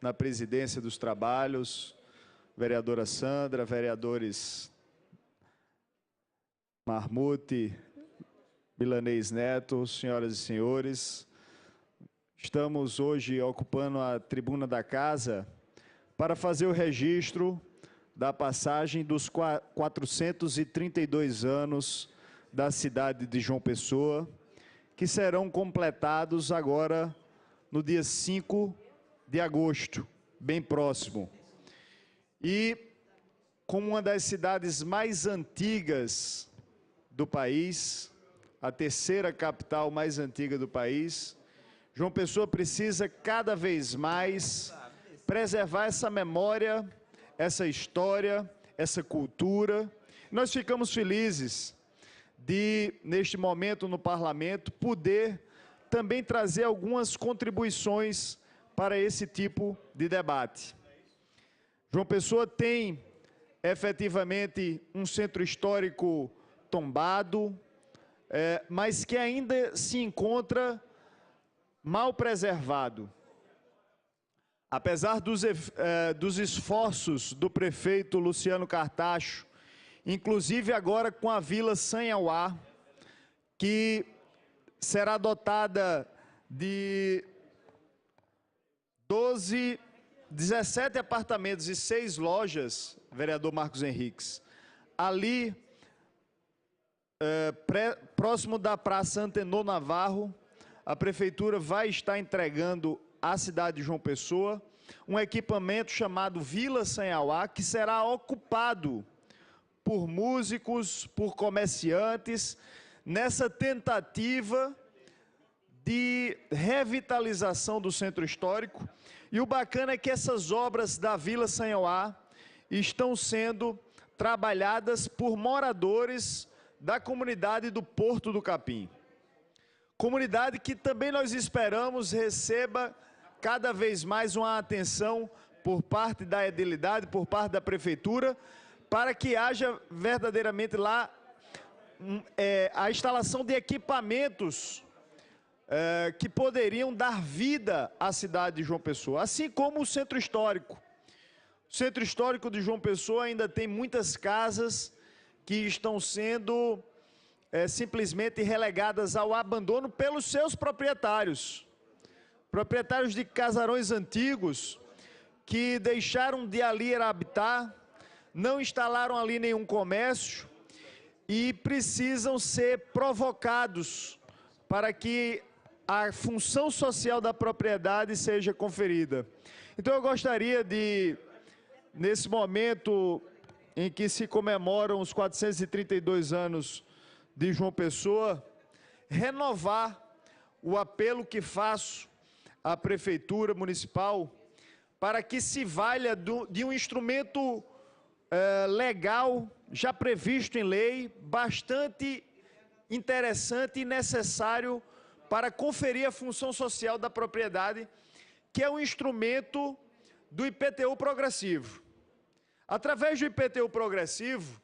na presidência dos trabalhos, vereadora Sandra, vereadores Marmute, Milanês Neto, senhoras e senhores, estamos hoje ocupando a tribuna da casa para fazer o registro da passagem dos 432 anos da cidade de João Pessoa, que serão completados agora no dia 5 de agosto, bem próximo. E como uma das cidades mais antigas do país, a terceira capital mais antiga do país, João Pessoa precisa cada vez mais preservar essa memória, essa história, essa cultura. Nós ficamos felizes de, neste momento no parlamento, poder também trazer algumas contribuições para esse tipo de debate. João Pessoa tem, efetivamente, um centro histórico tombado, mas que ainda se encontra mal preservado. Apesar dos esforços do prefeito Luciano Cartacho, inclusive agora com a Vila Sanhauá, que será dotada de 17 apartamentos e 6 lojas, vereador Marcos Henriques, ali, próximo da Praça Antenor Navarro, a prefeitura vai estar entregando à cidade de João Pessoa um equipamento chamado Vila Sanhauá, que será ocupado por músicos, por comerciantes, nessa tentativa de revitalização do centro histórico. E o bacana é que essas obras da Vila Sanhauá estão sendo trabalhadas por moradores da comunidade do Porto do Capim. Comunidade que também nós esperamos receba cada vez mais uma atenção por parte da edilidade, por parte da prefeitura, para que haja verdadeiramente lá a instalação de equipamentos que poderiam dar vida à cidade de João Pessoa, assim como o centro histórico. O centro histórico de João Pessoa ainda tem muitas casas que estão sendo simplesmente relegadas ao abandono pelos seus proprietários. Proprietários de casarões antigos que deixaram de ali habitar, não instalaram ali nenhum comércio e precisam ser provocados para que a função social da propriedade seja conferida. Então eu gostaria de, nesse momento em que se comemoram os 432 anos de João Pessoa, renovar o apelo que faço à Prefeitura Municipal para que se valha de um instrumento legal, já previsto em lei, bastante interessante e necessário para conferir a função social da propriedade, que é o instrumento do IPTU progressivo. Através do IPTU progressivo,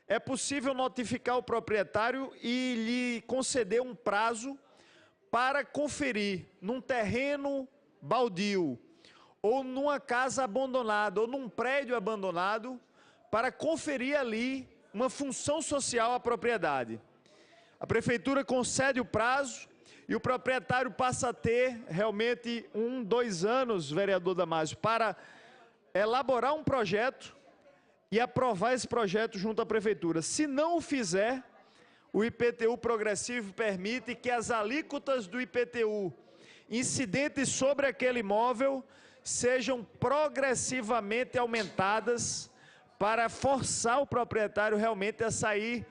é possível notificar o proprietário e lhe conceder um prazo para conferir num terreno baldio, ou numa casa abandonada, ou num prédio abandonado, para conferir ali uma função social à propriedade. A prefeitura concede o prazo e o proprietário passa a ter realmente 2 anos, vereador Damásio, para elaborar um projeto e aprovar esse projeto junto à prefeitura. Se não o fizer, o IPTU progressivo permite que as alíquotas do IPTU incidentes sobre aquele imóvel sejam progressivamente aumentadas para forçar o proprietário realmente a sair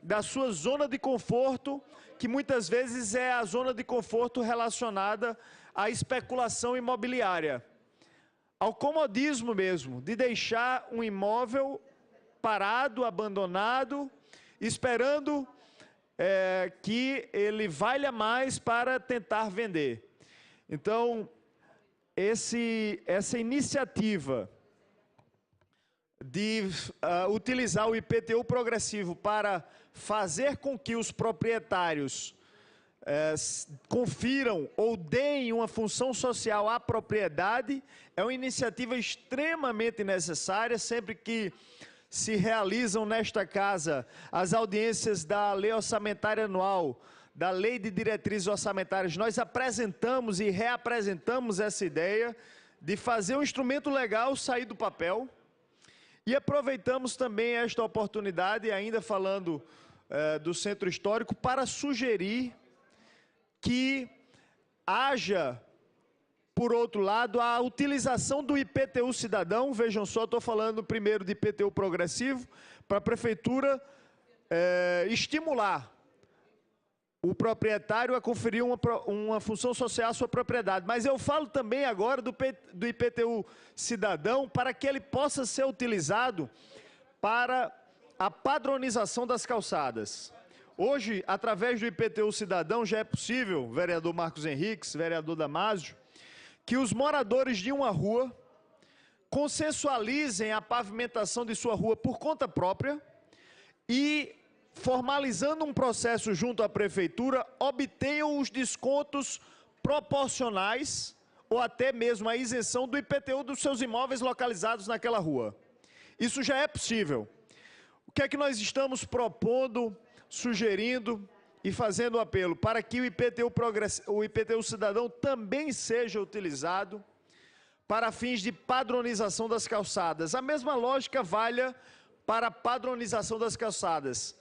da sua zona de conforto, que muitas vezes é a zona de conforto relacionada à especulação imobiliária, ao comodismo mesmo, de deixar um imóvel parado, abandonado, esperando que ele valha mais para tentar vender. Então, essa iniciativa de utilizar o IPTU progressivo para fazer com que os proprietários confiram ou deem uma função social à propriedade. É uma iniciativa extremamente necessária, sempre que se realizam nesta casa as audiências da Lei Orçamentária Anual, da Lei de Diretrizes Orçamentárias, nós apresentamos e reapresentamos essa ideia de fazer um instrumento legal sair do papel. E aproveitamos também esta oportunidade, ainda falando do Centro Histórico, para sugerir que haja, por outro lado, a utilização do IPTU cidadão. Vejam só, estou falando primeiro de IPTU progressivo, para a Prefeitura estimular o proprietário a conferir uma função social à sua propriedade. Mas eu falo também agora do IPTU cidadão, para que ele possa ser utilizado para a padronização das calçadas. Hoje, através do IPTU cidadão, já é possível, vereador Marcos Henriques, vereador Damásio, que os moradores de uma rua consensualizem a pavimentação de sua rua por conta própria e, formalizando um processo junto à Prefeitura, obtenham os descontos proporcionais ou até mesmo a isenção do IPTU dos seus imóveis localizados naquela rua. Isso já é possível. O que é que nós estamos propondo, sugerindo e fazendo apelo? Para que o IPTU cidadão também seja utilizado para fins de padronização das calçadas. A mesma lógica valha para a padronização das calçadas,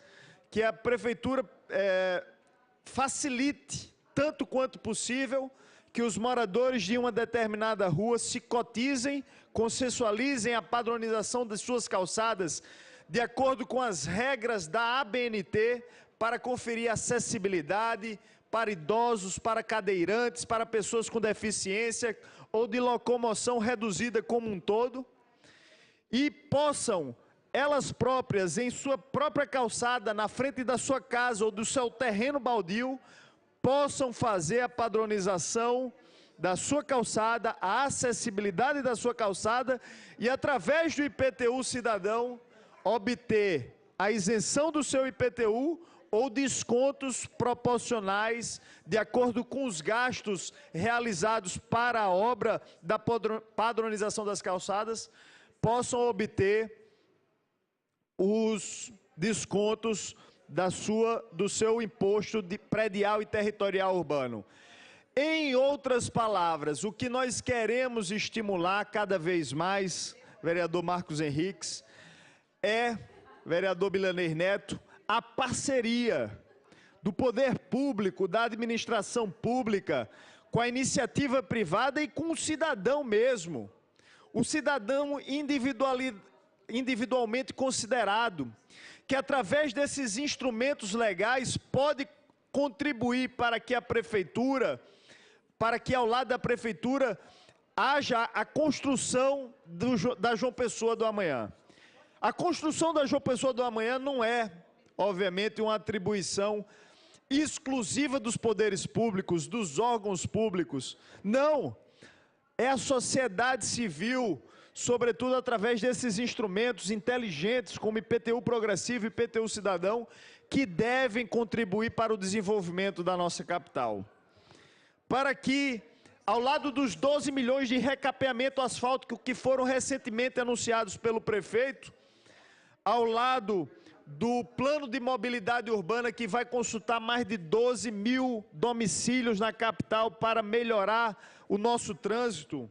que a Prefeitura facilite, tanto quanto possível, que os moradores de uma determinada rua se cotizem, consensualizem a padronização de suas calçadas de acordo com as regras da ABNT, para conferir acessibilidade para idosos, para cadeirantes, para pessoas com deficiência ou de locomoção reduzida como um todo, e possam elas próprias, em sua própria calçada, na frente da sua casa ou do seu terreno baldio, possam fazer a padronização da sua calçada, a acessibilidade da sua calçada e, através do IPTU cidadão, obter a isenção do seu IPTU ou descontos proporcionais de acordo com os gastos realizados para a obra da padronização das calçadas, possam obter os descontos do seu imposto de predial e territorial urbano. Em outras palavras, o que nós queremos estimular cada vez mais, vereador Marcos Henriques, vereador Milanês Neto, a parceria do poder público, da administração pública, com a iniciativa privada e com o cidadão mesmo. O cidadão individualmente considerado, que através desses instrumentos legais pode contribuir para que a Prefeitura, para que ao lado da Prefeitura haja a construção da João Pessoa do amanhã. A construção da João Pessoa do amanhã não é, obviamente, uma atribuição exclusiva dos poderes públicos, dos órgãos públicos. Não, é a sociedade civil, sobretudo através desses instrumentos inteligentes, como IPTU progressivo e IPTU cidadão, que devem contribuir para o desenvolvimento da nossa capital. Para que, ao lado dos 12 milhões de recapeamento asfáltico que foram recentemente anunciados pelo prefeito, ao lado do plano de mobilidade urbana, que vai consultar mais de 12 mil domicílios na capital para melhorar o nosso trânsito,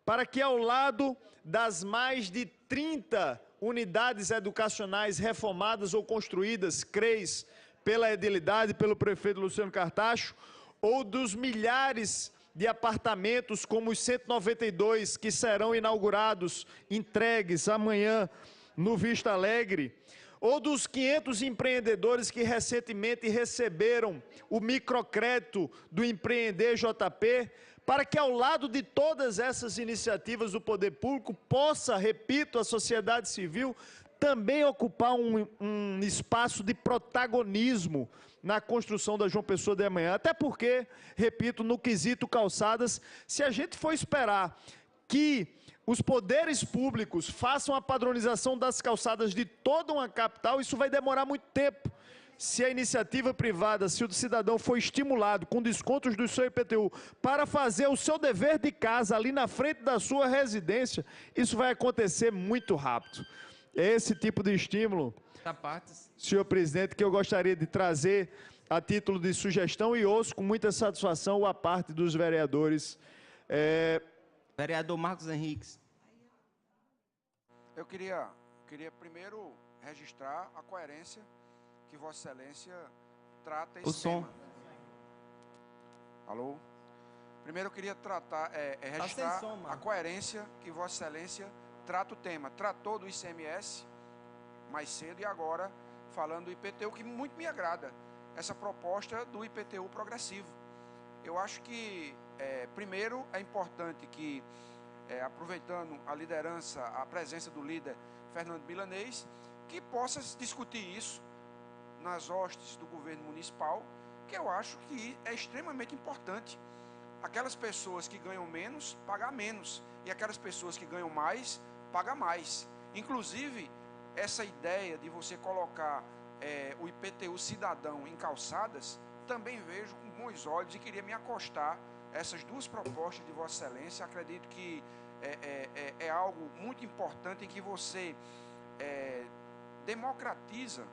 para que ao lado das mais de 30 unidades educacionais reformadas ou construídas, CREs, pela edilidade, pelo prefeito Luciano Cartacho, ou dos milhares de apartamentos, como os 192 que serão inaugurados, entregues amanhã no Vista Alegre, ou dos 500 empreendedores que recentemente receberam o microcrédito do Empreender JP, para que ao lado de todas essas iniciativas do poder público possa, repito, a sociedade civil também ocupar um espaço de protagonismo na construção da João Pessoa de amanhã. Até porque, repito, no quesito calçadas, se a gente for esperar que os poderes públicos façam a padronização das calçadas de toda uma capital, isso vai demorar muito tempo. se a iniciativa privada, se o cidadão for estimulado com descontos do seu IPTU para fazer o seu dever de casa ali na frente da sua residência, isso vai acontecer muito rápido. É esse tipo de estímulo, senhor presidente, que eu gostaria de trazer a título de sugestão e ouço com muita satisfação a parte dos vereadores. Vereador Marcos Henriques. Eu queria primeiro registrar a coerência que Vossa Excelência trata esse tema. Alô? Primeiro eu queria registrar a coerência que Vossa Excelência trata o tema. Tratou do ICMS mais cedo e agora falando do IPTU, que muito me agrada, essa proposta do IPTU progressivo. Eu acho que, primeiro, é importante que, aproveitando a liderança, a presença do líder Fernando Milanês, que possa discutir isso nas hostes do governo municipal, que eu acho que é extremamente importante. Aquelas pessoas que ganham menos, pagam menos, e aquelas pessoas que ganham mais, pagam mais. Inclusive, essa ideia de você colocar o IPTU cidadão em calçadas, também vejo com bons olhos e queria me acostar a essas duas propostas de Vossa Excelência. Acredito que é algo muito importante em que você democratiza,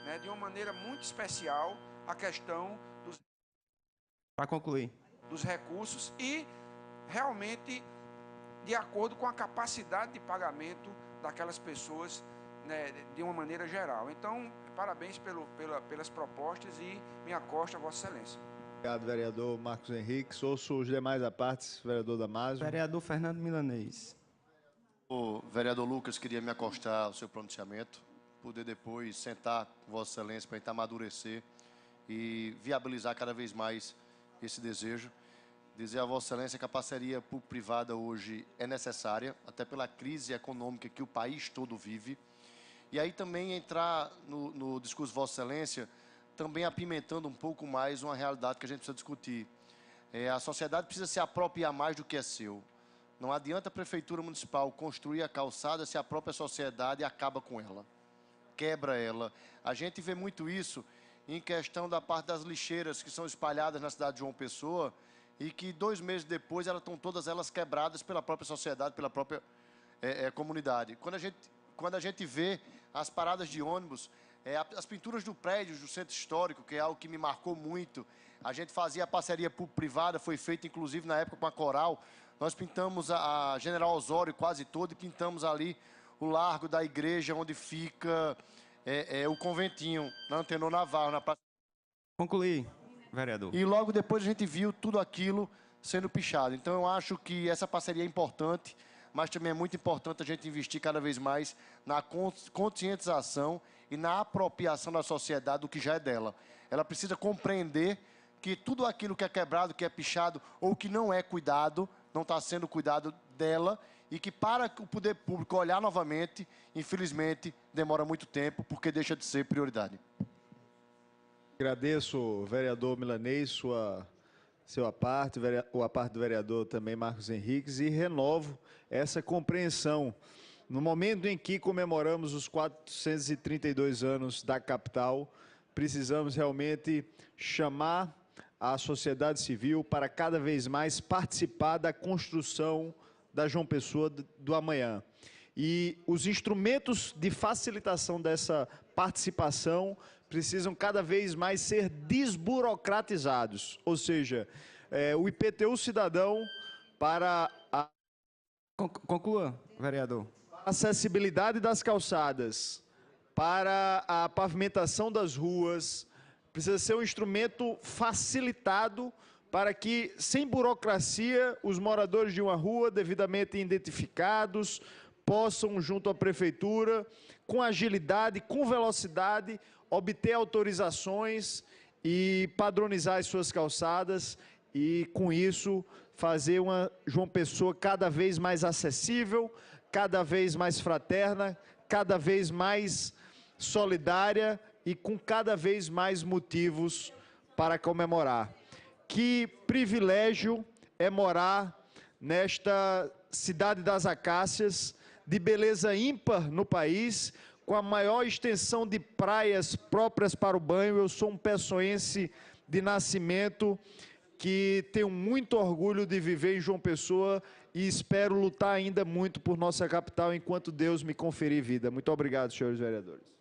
né, de uma maneira muito especial a questão dos... Para concluir. Dos recursos e realmente de acordo com a capacidade de pagamento daquelas pessoas, né, de uma maneira geral. Então, parabéns pelas propostas e me acosto a Vossa Excelência. Obrigado, vereador Marcos Henriques. Ouço os demais a partes, vereador Damásio. Vereador Fernando Milanês. O vereador Lucas, queria me acostar ao seu pronunciamento, poder depois sentar com Vossa Excelência para tentar amadurecer e viabilizar cada vez mais esse desejo. Dizer a Vossa Excelência que a parceria público-privada hoje é necessária, até pela crise econômica que o país todo vive. E aí também entrar no discurso de Vossa Excelência, também apimentando um pouco mais uma realidade que a gente precisa discutir. A sociedade precisa se apropriar mais do que é seu. Não adianta a Prefeitura Municipal construir a calçada se a própria sociedade acaba com ela, quebra ela. A gente vê muito isso em questão da parte das lixeiras que são espalhadas na cidade de João Pessoa e que 2 meses depois elas estão todas elas quebradas pela própria sociedade, pela própria comunidade. Quando a gente vê as paradas de ônibus, as pinturas do prédio do centro histórico, que é algo que me marcou muito, a gente fazia a parceria público-privada, foi feita inclusive na época com a Coral. Nós pintamos a General Osório quase todo e pintamos ali o largo da igreja onde fica o conventinho, na Antenor Navarro, na praça. Concluir, vereador. E logo depois a gente viu tudo aquilo sendo pichado. Então eu acho que essa parceria é importante, mas também é muito importante a gente investir cada vez mais na conscientização e na apropriação da sociedade do que já é dela. Ela precisa compreender que tudo aquilo que é quebrado, que é pichado ou que não é cuidado, não está sendo cuidado dela, e que para o poder público olhar novamente, infelizmente, demora muito tempo, porque deixa de ser prioridade. Agradeço, vereador Milanês, sua parte, a parte do vereador também Marcos Henriques, e renovo essa compreensão. No momento em que comemoramos os 432 anos da capital, precisamos realmente chamar a sociedade civil para cada vez mais participar da construção da João Pessoa do amanhã. E os instrumentos de facilitação dessa participação precisam cada vez mais ser desburocratizados, ou seja, o IPTU cidadão para a... Conclua, vereador. Acessibilidade das calçadas, para a pavimentação das ruas, precisa ser um instrumento facilitado para que, sem burocracia, os moradores de uma rua devidamente identificados possam, junto à prefeitura, com agilidade, com velocidade, obter autorizações e padronizar as suas calçadas e, com isso, fazer uma João Pessoa cada vez mais acessível, cada vez mais fraterna, cada vez mais solidária e com cada vez mais motivos para comemorar. Que privilégio é morar nesta cidade das acácias, de beleza ímpar no país, com a maior extensão de praias próprias para o banho. Eu sou um pessoense de nascimento que tenho muito orgulho de viver em João Pessoa e espero lutar ainda muito por nossa capital enquanto Deus me conferir vida. Muito obrigado, senhores vereadores.